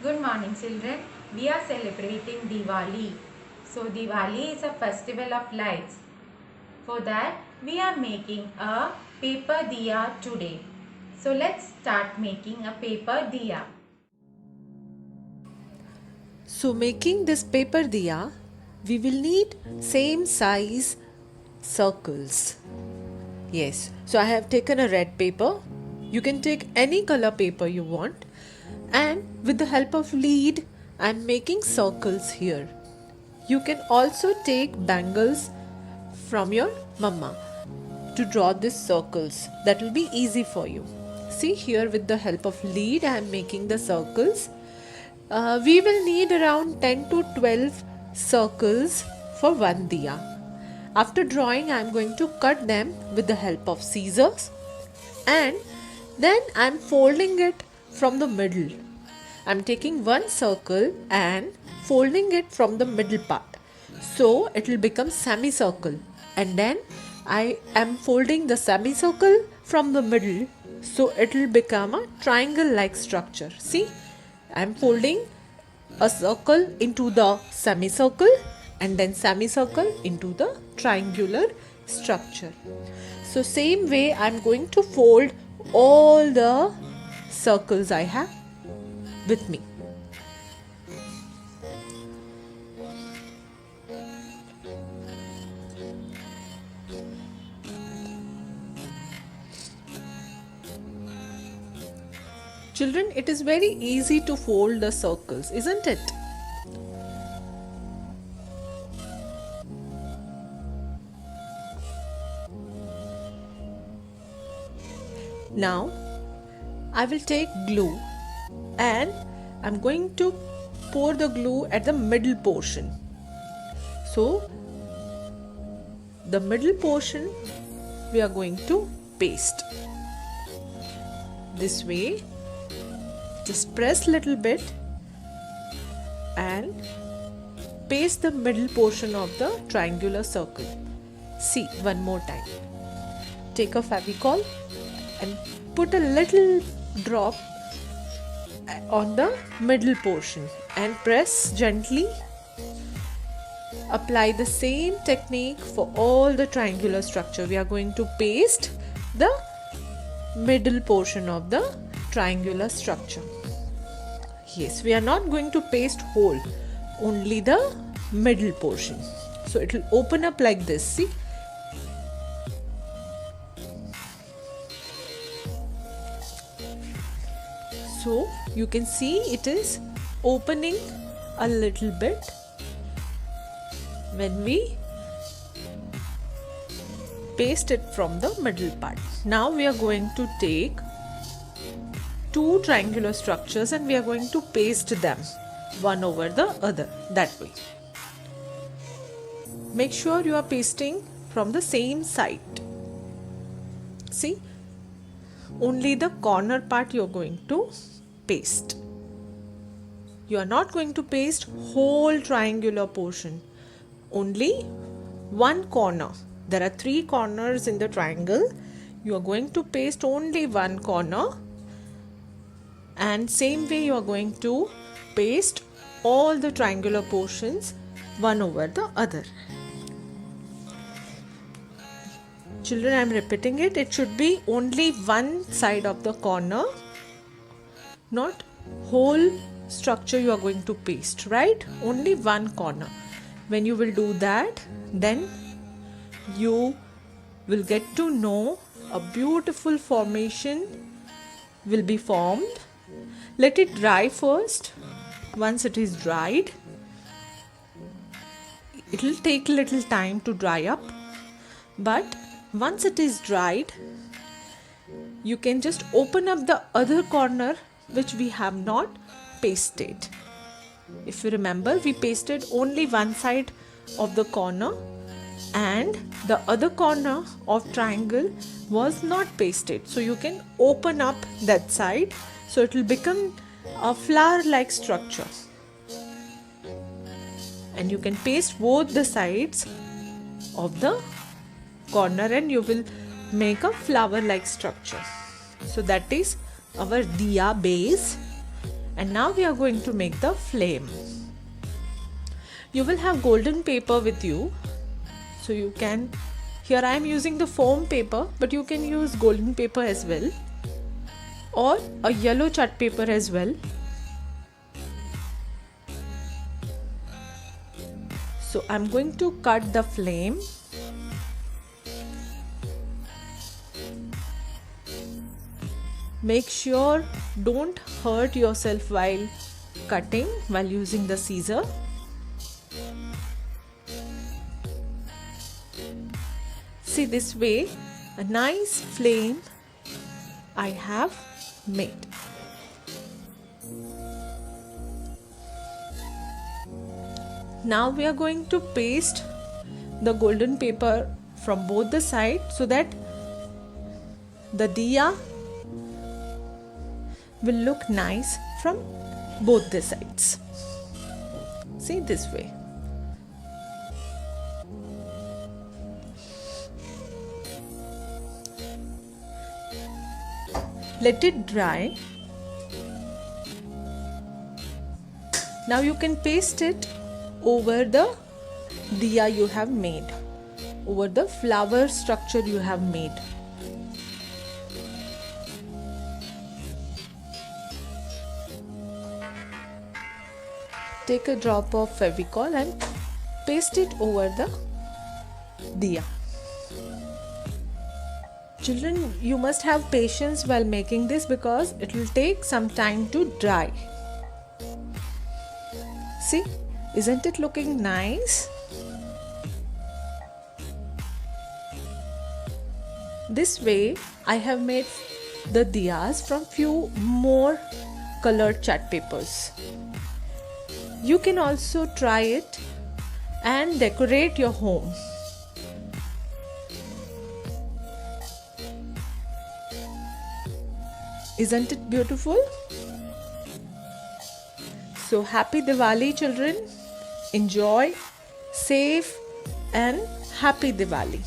Good morning children. We are celebrating Diwali. So Diwali is a festival of lights. For that we are making a paper diya today. So let's start making a paper diya. So making this paper diya, we will need same size circles. Yes, so I have taken a red paper. You can take any color paper you want, and with the help of lead, I am making circles here. You can also take bangles from your mama to draw these circles. That will be easy for you. See here, with the help of lead, I am making the circles. We will need around 10 to 12 circles for one diya. After drawing, I am going to cut them with the help of scissors, and then I am folding it from the middle. I am taking one circle and folding it from the middle part, so it will become semicircle, and then I am folding the semicircle from the middle, so it will become a triangle like structure. See, I am folding a circle into the semicircle and then semicircle into the triangular structure. So same way I am going to fold all the circles I have with me. Children, it is very easy to fold the circles, isn't it? Now, I will take glue and I'm going to pour the glue at the middle portion. So, the middle portion we are going to paste. This way, just press little bit and paste the middle portion of the triangular circle. See, one more time. Take a Fevicol and put a little drop on the middle portion and press gently. Apply the same technique for all the triangular structure. We are going to paste the middle portion of the triangular structure. Yes, we are not going to paste whole, only the middle portion. So it will open up like this. See, so you can see it is opening a little bit when we paste it from the middle part. Now we are going to take two triangular structures and we are going to paste them one over the other, that way. Make sure you are pasting from the same side. See, only the corner part you are going to paste. You are not going to paste whole triangular portion, only one corner. There are three corners in the triangle. You are going to paste only one corner, and same way you are going to paste all the triangular portions one over the other. Children, I am repeating it. It should be only one side of the corner, not whole structure you are going to paste, right? Only one corner. When you will do that, then you will get to know a beautiful formation will be formed. Let it dry first. Once it is dried, it will take a little time to dry up, but once it is dried, you can just open up the other corner which we have not pasted. If you remember, we pasted only one side of the corner and the other corner of triangle was not pasted. So you can open up that side, so it will become a flower like structure. And you can paste both the sides of the corner and you will make a flower like structure. So that is our diya base, And now we are going to make the flame. You will have golden paper with you, so you can, here I am using the foam paper, but you can use golden paper as well, or a yellow chart paper as well. So I'm going to cut the flame. Make sure don't hurt yourself while cutting, while using the scissor. See, this way a nice flame I have made. Now we are going to paste the golden paper from both the sides so that the diya will look nice from both the sides. See, this way. Let it dry. Now you can paste it over the diya you have made, over the flower structure you have made. Take a drop of Fevicol and paste it over the diya. Children, you must have patience while making this because it will take some time to dry. See, isn't it looking nice? This way I have made the diyas from few more colored chart papers. You can also try it and decorate your home. Isn't it beautiful? So happy Diwali, children. Enjoy, safe and happy Diwali.